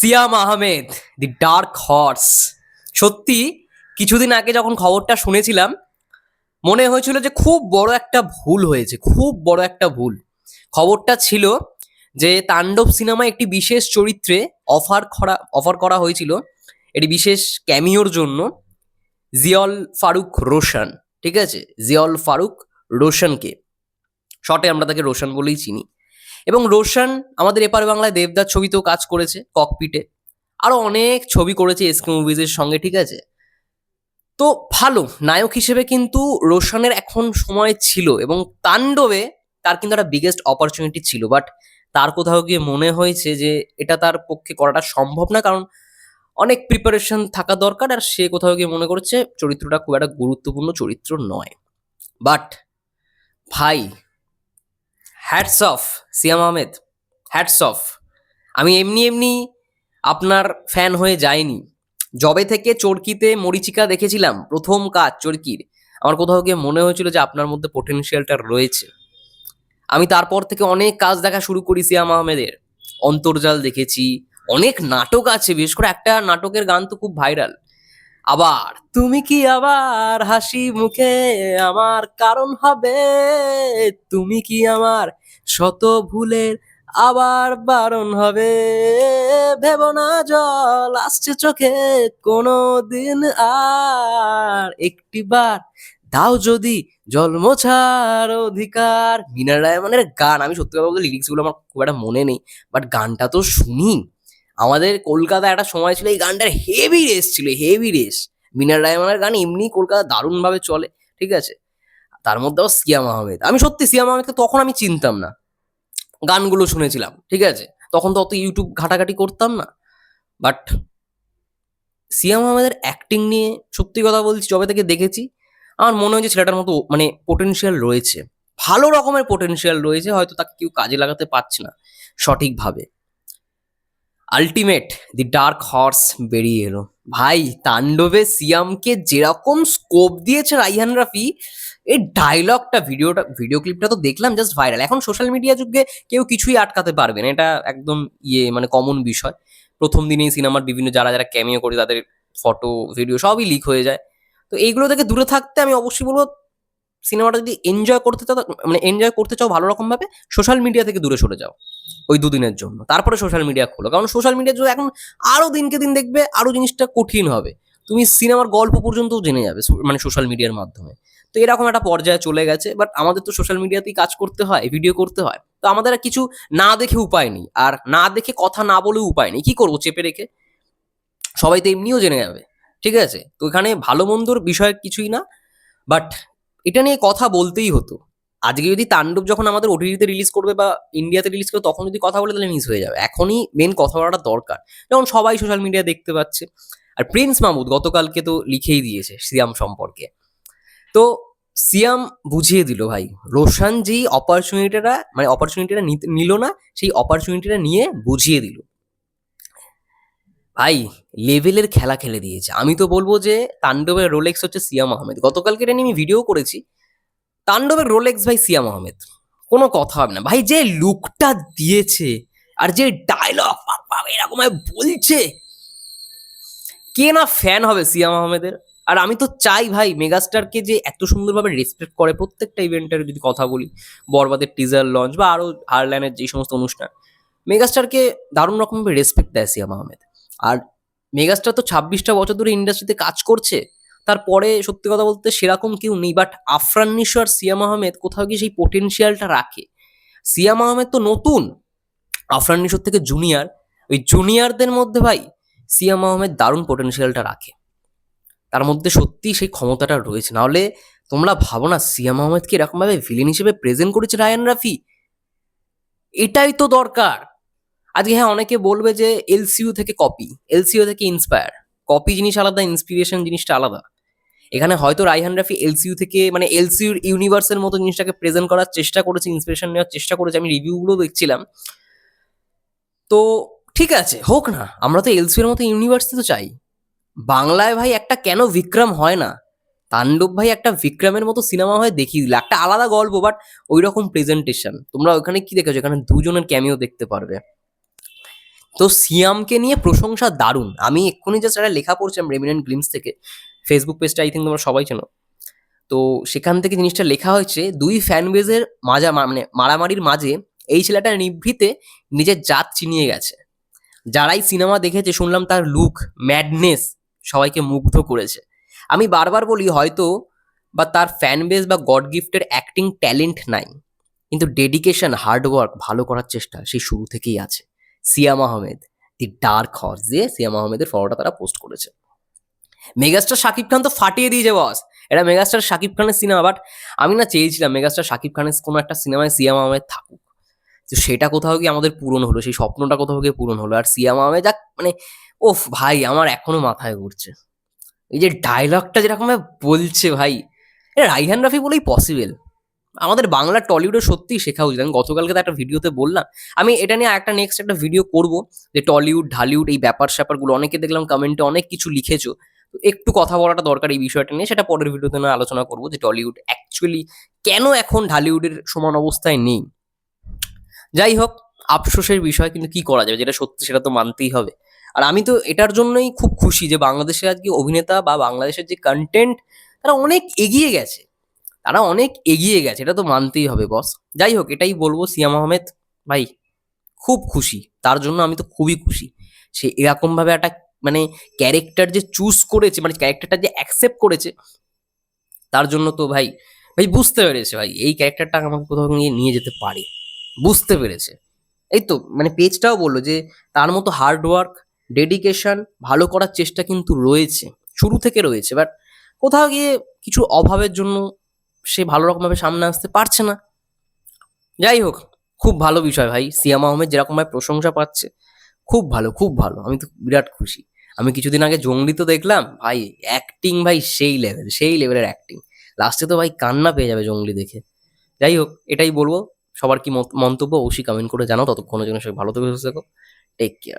সিয়াম আহমেদ, দি dark horse. সত্যি কিছুদিন আগে যখন খবরটা শুনেছিলাম, মনে হয়েছিল যে খুব বড় একটা ভুল হয়েছে, খুব বড় একটা ভুল। খবরটা ছিল যে তাণ্ডব সিনেমায় একটি বিশেষ চরিত্রে অফার করা হয়েছিল এটি বিশেষ ক্যামিওর জন্য জিয়ল ফারুক রোশন। ঠিক আছে, জিয়ল ফারুক রোশনকে, শর্টে আমরা তাকে রোশন বলেই চিনি। এবং রোশন আমাদের এপার বাংলায় দেবদার ছবিতেও কাজ করেছে, ককপিটে। আরো অনেক ছবি করেছে এসকে মুভিজের সঙ্গে। ঠিক আছে, তো ভালো নায়ক হিসেবে কিন্তু রোশনের এখন সময় ছিল, এবং তাণ্ডবে তার কিন্তু একটা বিগেস্ট অপরচুনিটি ছিল। বাট তার কোথাও গিয়ে মনে হয়েছে যে এটা তার পক্ষে করাটা সম্ভব না, কারণ অনেক প্রিপারেশন থাকা দরকার, আর সে কোথাও গিয়ে মনে করছে চরিত্রটা খুব একটা গুরুত্বপূর্ণ চরিত্র নয়। বাট ভাই, হ্যাটস অফ সিয়াম আহমেদ, হ্যাটস অফ। আমি এমনি এমনি আপনার ফ্যান হয়ে যাইনি। যবে থেকে চরকিতে মরীচিকা দেখেছিলাম, প্রথম কাজ চরকির, আমার কোথাও গিয়ে মনে হয়েছিল যে আপনার মধ্যে পোটেনশিয়ালটা রয়েছে। আমি তারপর থেকে অনেক কাজ দেখা শুরু করি সিয়াম আহমেদের। অন্তর্জাল দেখেছি, অনেক নাটক আছে, বিশেষ করে একটা নাটকের গান তো খুব ভাইরাল, আবার তুমি কি আবার হাসি মুখে আমার কারণ হবে, তুমি কি আমার শত ভুলের আবার বারণ হবে, ভেবো না জল আসছে চোখে কোনো দিন, আর একটিবার দাও যদি জল মোছার অধিকার। মিনা রায়মানের গান, আমি সত্যি কথা বলতে লিরিক্স গুলো আমার খুব একটা মনে নেই, বাট গানটা তো শুনি। আমাদের কলকাতায় একটা সময় ছিল এই গানটার হেভি রেস ছিল, হেভি রেস। মিনার রায়মানের গান এমনি কলকাতা দারুণ ভাবে চলে। ঠিক আছে, তার মধ্যেও সিয়াম আহমেদ। আমি সত্যি সিয়াম আহমেদকে তখন আমি চিনতাম না, গানগুলো শুনেছিলাম। ঠিক আছে, তখন তো অত ইউটিউব ঘাটাঘাটি করতাম না। বাট সিয়াম আহমেদের অ্যাক্টিং নিয়ে সত্যি কথা বলছি, যবে থেকে দেখেছি আমার মনে হয়েছে ছেলেটার মতো মানে পোটেনশিয়াল রয়েছে, ভালো রকমের পোটেনশিয়াল রয়েছে, হয়তো তাকে কেউ কাজে লাগাতে পারছে না সঠিকভাবে। আলটিমেট দি ডার্ক হর্স বেরিয়ে এলো। ভাই, তাণ্ডবে সিয়ামকে যেরকম স্কোপ দিয়েছে রাইহান রাফি, এই ডায়লগটা, ভিডিও ক্লিপটা তো দেখলাম, জাস্ট ভাইরাল। এখন সোশ্যাল মিডিয়া যুগে কেউ কিছুই আটকাতে পারবে না, এটা একদম মানে কমন বিষয়। প্রথম দিনেই সিনেমার বিভিন্ন যারা যারা ক্যামিও করে তাদের ফটো ভিডিও সবই লিক হয়ে যায়। তো এইগুলো থেকে দূরে থাকতে আমি অবশ্যই বলবো, সিনেমাটা যদি এনজয় করতে চাও, মানে এনজয় করতে চাও ভালো রকম ভাবে, সোশ্যাল মিডিয়া থেকে দূরে সরে যাও ওই দুদিনের জন্য, তারপরে সোশ্যাল মিডিয়া খোলো। কারণ সোশ্যাল মিডিয়া যদি এখন আরো দিনকে দিন দেখবে আরো জিনিসটা কঠিন হবে, তুমি সিনেমার গল্প পর্যন্তও জেনে যাবে মানে সোশ্যাল মিডিয়ার মাধ্যমে। তো এরকম একটা পর্যায়ে চলে গেছে। বাট আমাদের তো সোশ্যাল মিডিয়াতেই কাজ করতে হয়, ভিডিও করতে হয়, তো আমাদের আর কিছু না দেখে উপায় নেই, আর না দেখে কথা না বলেও উপায় নেই। কি করবো চেপে রেখে, সবাই তো এমনিও জেনে যাবে। ঠিক আছে, তো এখানে ভালো মন্দর বিষয় কিছুই না। বাট এটা নিয়ে কথা বলতেই হতো। আজকে যদি তাণ্ডব যখন আমাদের ওটিটিতে রিলিজ করবে বা ইন্ডিয়াতে রিলিজ করবে, তখন যদি কথা বলে তাহলে মিস হয়ে যাবে। এখনই মেন কথা বলাটা দরকার, যখন সবাই সোশ্যাল মিডিয়া দেখতে পাচ্ছে। আর প্রিন্স মাহমুদ গতকালকে তো লিখেই দিয়েছে সিয়াম সম্পর্কে। তো সিয়াম বুঝিয়ে দিল ভাই, রোশান যেই অপরচুনিটিটা নিল না, সেই অপরচুনিটিটা নিয়ে বুঝিয়ে দিল। ভাই, লেভেলের খেলা খেলে দিয়েছে। আমি তো বলবো যে তাণ্ডবের রোলেক্স হচ্ছে সিয়াম আহমেদ। গতকালকে এটা নিয়ে আমি ভিডিও করেছি, তাণ্ডবের রোলেক্স ভাই সিয়াম আহমেদ, কোনো কথা হবে না ভাই। যে লুকটা দিয়েছে আর যে ডায়লগ এরকম বলছে, কে না ফ্যান হবে সিয়াম আহমেদের। আর আমি তো চাই ভাই, মেগাস্টারকে যে এত সুন্দরভাবে রেসপেক্ট করে প্রত্যেকটা ইভেন্টের যদি কথা বলি, বরবাদের টিজার লঞ্চ বা আরো হারল্যানের যে সমস্ত অনুষ্ঠান, মেগাস্টারকে দারুণ রকমভাবে রেসপেক্ট দেয় সিয়াম আহমেদ। আর মেগাস্টার তো 26টা বছর ধরে ইন্ডাস্ট্রিতে কাজ করছে, তারপরে সত্যি কথা বলতে সেরকম কেউ নেই। বাট আফরান নিশো আর সিয়াম আহমেদ কোথাও গিয়ে সেই পোটেনশিয়ালটা রাখে। সিয়াম আহমেদ তো নতুন, আফরান নিশোর থেকে জুনিয়র, ওই জুনিয়রদের মধ্যে ভাই সিয়াম আহমেদ দারুণ পোটেনশিয়ালটা রাখে। তার মধ্যে সত্যি সেই ক্ষমতাটা রয়েছে। নাহলে তোমরা ভাবো না, সিয়াম আহমেদকে এরকম ভাবে ভিলেন হিসেবে প্রেজেন্ট করেছে রায়ান রাফি, এটাই তো দরকার। আজকে হ্যাঁ, অনেকে বলবে যে এলসিইউ থেকে কপি, এলসিইউ থেকে ইন্সপায়ার। কপি জিনিস আলাদা, ইন্সপিরেশন জিনিসটা আলাদা। এখানে হয়তো রাইহান রাফি এলসিইউ থেকে মানে এলসিইউর ইউনিভার্সের মতো জিনিসটাকে প্রেজেন্ট করার চেষ্টা করেছে, ইন্সপিরেশন নেওয়ার চেষ্টা করেছে। আমি রিভিউগুলো দেখছিলাম, তো ঠিক আছে, হোক না। আমরা তো এলসিইউ এর মতো ইউনিভার্সই তো চাই। বাংলায় ভাই একটা কেন বিক্রম হয় না? তাণ্ডব ভাই একটা বিক্রমের মতো সিনেমা হয়ে দেখিয়ে দিল, একটা আলাদা গল্প, বাট ওই রকম প্রেজেন্টেশন। তোমরা ওখানে কি দেখেছো? এখানে দুজনের ক্যামিও দেখতে পারবে। তো সিয়ামকে নিয়ে প্রশংসা দারুণ। আমি এক্ষুনি জাস্ট একটা লেখা পড়ছিলাম রেমিনেন্ট গ্লিমস থেকে, ফেসবুক পেজটা আই থিঙ্ক তোমরা সবাই চেনো। তো সেখান থেকে জিনিসটা লেখা হয়েছে, দুই ফ্যান বেজের মানে মারামারির মাঝে এই ছেলেটা নিভৃতে নিজের জাত চিনিয়ে গেছে। যারাই সিনেমা দেখেছে শুনলাম তার লুক, ম্যাডনেস সবাইকে মুগ্ধ করেছে। আমি বারবার বলি হয়তো বা তার ফ্যান বেস বা গড গিফটের অ্যাক্টিং ট্যালেন্ট নাই, কিন্তু ডেডিকেশন, হার্ডওয়ার্ক, ভালো করার চেষ্টা সেই শুরু থেকেই আছে। সিয়াম আহমেদ, দি ডার্ক হর্স দিয়ে সিয়াম আহমেদের ফটোটা তারা পোস্ট করেছে। মেগাস্টার শাকিব খান তো ফাটিয়ে দিয়েছে বস, এটা মেগাস্টার শাকিব খানের সিনেমা, বাট আমি না চেয়েছিলাম মেগাস্টার শাকিব খানের কোনো একটা সিনেমায় সিয়াম আহমেদ থাকুক। তো সেটা কোথাও গিয়ে আমাদের পূরণ হলো, সেই স্বপ্নটা কোথাও গিয়ে পূরণ হলো। আর সিয়াম আহমেদ যাক মানে, ওফ ভাই আমার এখনো মাথায় ঘুরছে এই যে ডায়লগটা যেরকম ভাবে বলছে ভাই, এটা রাইহান রাফি বলেই পসিবল। আমাদের বাংলা টলিউডে সত্যিই শেখা উচিত। আমি গতকালকে তো একটা ভিডিওতে বললাম, আমি এটা নিয়ে একটা নেক্সট একটা ভিডিও করব, যে টলিউড ঢালিউড এই ব্যাপার স্যাপারগুলো, অনেকে দেখলাম কমেন্টে অনেক কিছু লিখেছো, তো একটু কথা বলাটা দরকার এই বিষয়টা নিয়ে, সেটা পরের ভিডিওতে না আলোচনা করবো, যে টলিউড অ্যাকচুয়ালি কেন এখন ঢালিউডের সমান অবস্থায় নেই। যাই হোক, আফসোসের বিষয়, কিন্তু কি করা যাবে, যেটা সত্যি সেটা তো মানতেই হবে। আর আমি তো এটার জন্যই খুব খুশি যে বাংলাদেশে আজকে অভিনেতা বা বাংলাদেশের যে কন্টেন্ট, তারা অনেক এগিয়ে গেছে, তারা অনেক এগিয়ে গেছে, এটা তো মানতেই হবে বস। যাই হোক, এটাই বলবো, সিয়াম আহমেদ ভাই খুব খুশি, তার জন্য আমি তো খুবই খুশি। সে এরকম ভাবে একটা মানে ক্যারেক্টার যে চুজ করেছে, মানে ক্যারেক্টারটা যে অ্যাকসেপ্ট করেছে, তার জন্য তো ভাই, ভাই বুঝতে পেরেছে ভাই এই ক্যারেক্টারটা আমাকে কোথাও নিয়ে নিয়ে যেতে পারে, বুঝতে পেরেছে। এই তো মানে পেজটাও বললো যে তার মতো হার্ডওয়ার্ক, ডেডিকেশন, ভালো করার চেষ্টা কিন্তু রয়েছে, শুরু থেকে রয়েছে, বাট কোথাও গিয়ে কিছু অভাবের জন্য সে ভালো রকমভাবে সামনে আসতে পারছে না। যাই হোক, খুব ভালো বিষয় ভাই, সিয়াম আহমেদ যেরকমভাবে প্রশংসা পাচ্ছে, খুব ভালো, খুব ভালো, আমি তো বিরাট খুশি। আমি কিছুদিন আগে জঙ্গলি তো দেখলাম ভাই, অ্যাক্টিং ভাই সেই লেভেল, সেই লেভেলের অ্যাক্টিং। লাস্টে তো ভাই কান্না পেয়ে যাবে জঙ্গলি দেখে। যাই হোক, এটাই বলবো। সবার কি মন্তব্য অবশ্যই কমেন্ট করে জানাও। ততক্ষণের জন্য সবাই ভালো থেকো, সুস্থ থেকো। Take care.